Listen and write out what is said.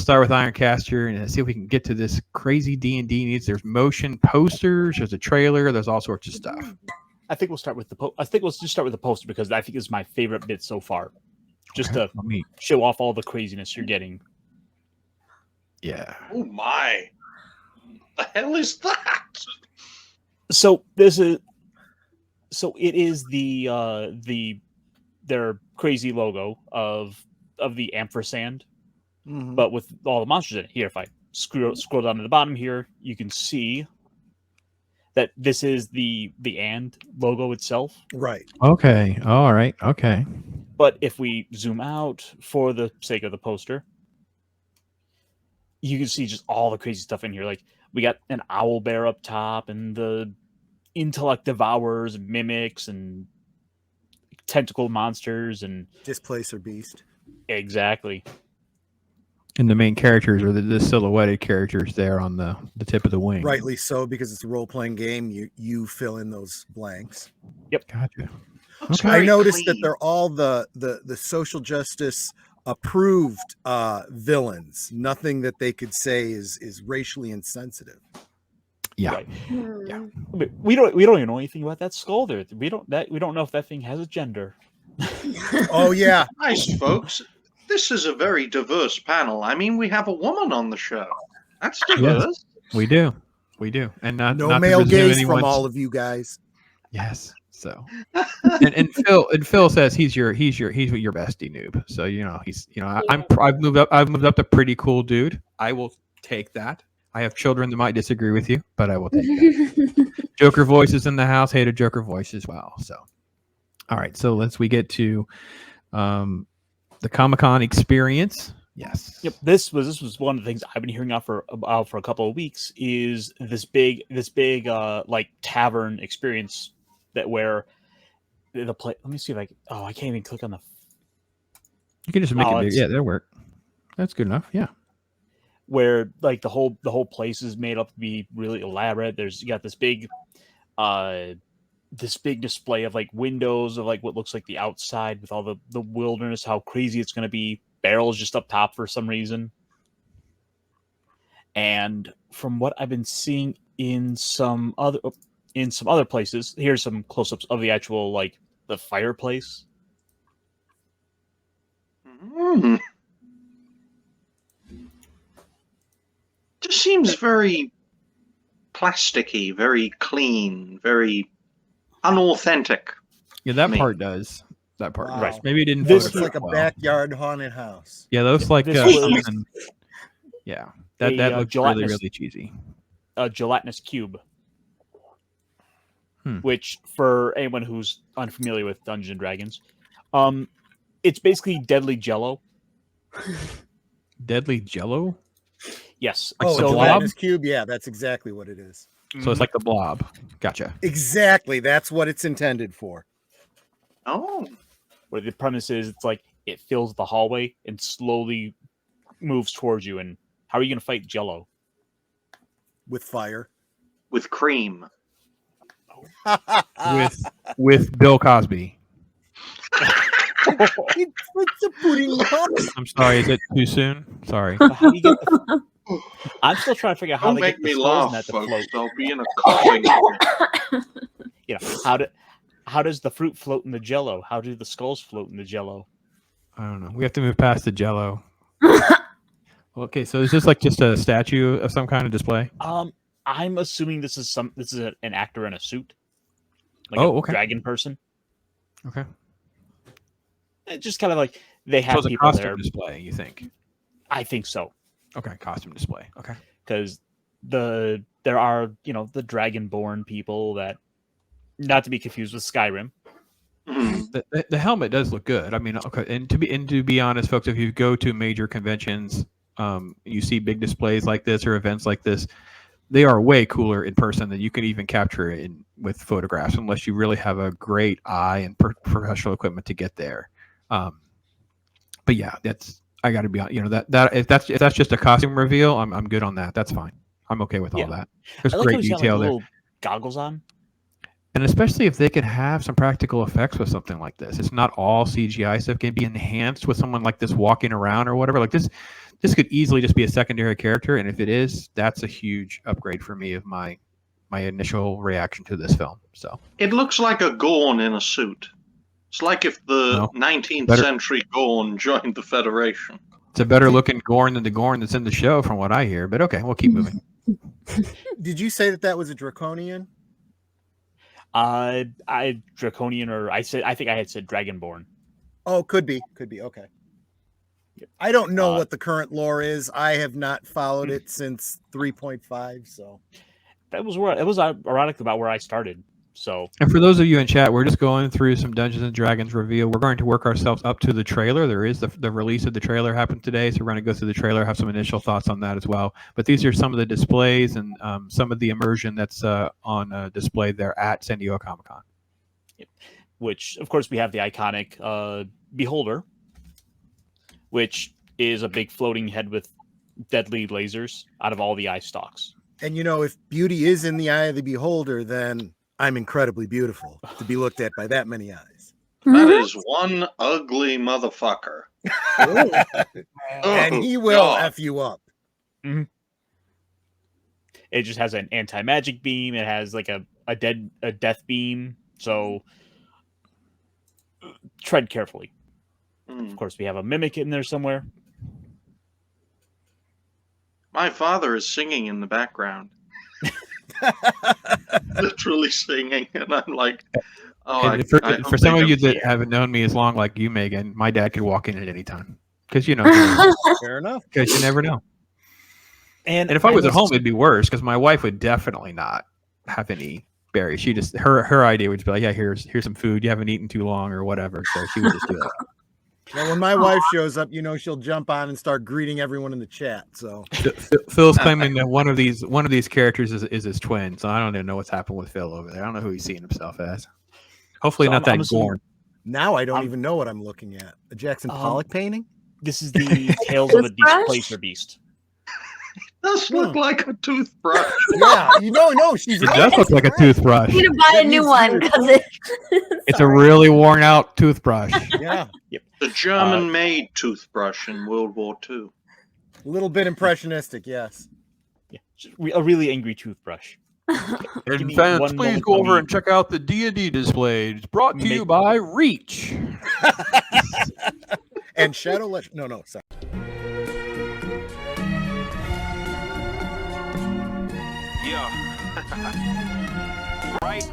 start with Ironcaster and see if we can get to this crazy D&D needs. There's motion posters, there's a trailer, there's all sorts of stuff. I think we'll start with let's just start with the poster because I think it's my favorite bit so far. Just to show off all the craziness you're getting. Yeah. Oh my! The hell is that? So it is their crazy logo of the ampersand, but with all the monsters in it. Here, if I scroll down to the bottom here, you can see that this is the and logo itself. Right. Okay. All right. Okay. But if we zoom out for the sake of the poster, you can see just all the crazy stuff in here. Like we got an owl bear up top and the intellect devours, mimics, and tentacle monsters and Displacer beast. Exactly. And the main characters are the silhouetted characters there on the tip of the wing. Rightly so, because it's a role-playing game. You fill in those blanks. Yep. Gotcha. Okay. I noticed that they're all the social justice approved villains. Nothing that they could say is racially insensitive. Yeah. Right. Yeah. We don't even know anything about that skull there. We don't know if that thing has a gender. Oh yeah. Nice, folks. This is a very diverse panel. I mean, we have a woman on the show. That's diverse. Yes, we do. And not male gaze from all of you guys. Yes. So and Phil says he's your bestie noob. So I've moved up to pretty cool dude. I will take that. I have children that might disagree with you, but I will take that. Joker voice is in the house. Hated Joker voice as well. So all right. So we get to the Comic-Con experience. Yes. Yep. This was one of the things I've been hearing out for a couple of weeks is this big like tavern experience that where the play. Let me see if I can't even click on the. You can just make it big. Yeah, that'll work. That's good enough. Yeah. Where like the whole place is made up to be really elaborate. You got this big display of like windows of like what looks like the outside with all the wilderness, how crazy it's going to be. Barrels just up top for some reason. And from what I've been seeing in some other places, here's some close-ups of the actual like the fireplace. Mm. Just seems very plasticky, very clean, very unauthentic. Yeah, that part does. That part, Wow. right? Maybe it didn't. This looks like a backyard haunted house. Yeah, those like yeah. That looks really, really cheesy. A gelatinous cube, which for anyone who's unfamiliar with Dungeons and Dragons, it's basically deadly Jello. Deadly Jello. Yes. Oh, so a gelatinous cube. Yeah, that's exactly what it is. So it's like the blob. Gotcha. Exactly. That's what it's intended for. Oh. Where the premise is, it's like it fills the hallway and slowly moves towards you. And how are you going to fight Jello? With fire. With cream. with Bill Cosby. He puts the pudding on. I'm sorry. Is it too soon? Sorry. How do you get I'm still trying to figure out how Don't they make get me the laugh, skulls folks. float. I'll be in a coughing. How does the fruit float in the Jello? How do the skulls float in the Jello? I don't know. We have to move past the Jello. Okay, so is this like just a statue of some kind of display? I'm assuming this is an actor in a suit, like dragon person. Okay. It's just kind of like they have so people it's a costume there. display. You think? I think so. Okay, costume display. Okay. Because there are the dragonborn people that, not to be confused with Skyrim. The helmet does look good. I mean, okay, and to be honest, folks, if you go to major conventions, you see big displays like this or events like this, they are way cooler in person than you can even capture it with photographs, unless you really have a great eye and professional equipment to get there. But yeah, I got to be honest. If that's just a costume reveal, I'm good on that. That's fine. I'm okay with all that. There's great detail there. Goggles on. And especially if they can have some practical effects with something like this. It's not all CGI stuff. Can be enhanced with someone like this walking around or whatever. Like this this could easily just be a secondary character, and if it is, that's a huge upgrade for me of my initial reaction to this film. So It looks like a Gorn in a suit. It's like if the No. 19th Better- century Gorn joined the Federation. it's a better looking Gorn than the Gorn that's in the show, from what I hear. But okay, we'll keep moving. Did you say that was a draconian? I draconian, or I think I had said dragonborn. Oh, could be. Okay. I don't know Uh, what the current lore is. I have not followed it since 3.5. So That was where it was ironic about where I started. So And for those of you in chat, we're just going through some Dungeons and Dragons reveal. We're going to work ourselves up to the trailer. There is the release of the trailer happened today, so we're going to go through the trailer, have some initial thoughts on that as well. But these are some of the displays and some of the immersion that's on display there at San Diego Comic-Con. which of course we have the iconic Beholder, which is a big floating head with deadly lasers out of all the eye stalks. and if beauty is in the eye of the beholder, then I'm incredibly beautiful to be looked at by that many eyes. That is one ugly motherfucker. And he will God. F you up. It just has an anti-magic beam. It has like a death beam. So tread carefully. Of course, we have a mimic in there somewhere. My father is singing in the background. Literally singing, and I'm like, oh, And for some of you that haven't known me as long, like you, Megan, my dad could walk in at any time because Fair enough. because you never know. And if I was at home, it'd be worse because my wife would definitely not have any berries. She just her idea would just be like, yeah, here's some food. You haven't eaten too long or whatever. So she would just do that. Now, when my wife shows up, she'll jump on and start greeting everyone in the chat. So Phil's claiming that one of these characters is his twin. So I don't even know what's happened with Phil over there. I don't know who he's seeing himself as. Hopefully So not I'm that assuming- Gorn. now I don't even know what I'm looking at. A Jackson Pollock painting? This is the Tales of a Toothbrush? Displacer Beast. Does look like a toothbrush. Yeah, no, she's It right. does look like a toothbrush. I need to buy a new one because It's a really worn out toothbrush. Yeah, The German-made toothbrush in World War II. a little bit impressionistic, yes. Yeah, just a really angry toothbrush. Give And me fans, one please moment, go let over me- and check out the D&D display. It's brought to you Make- by Reach. And Shadow Legend. No, sorry. Yeah. Right?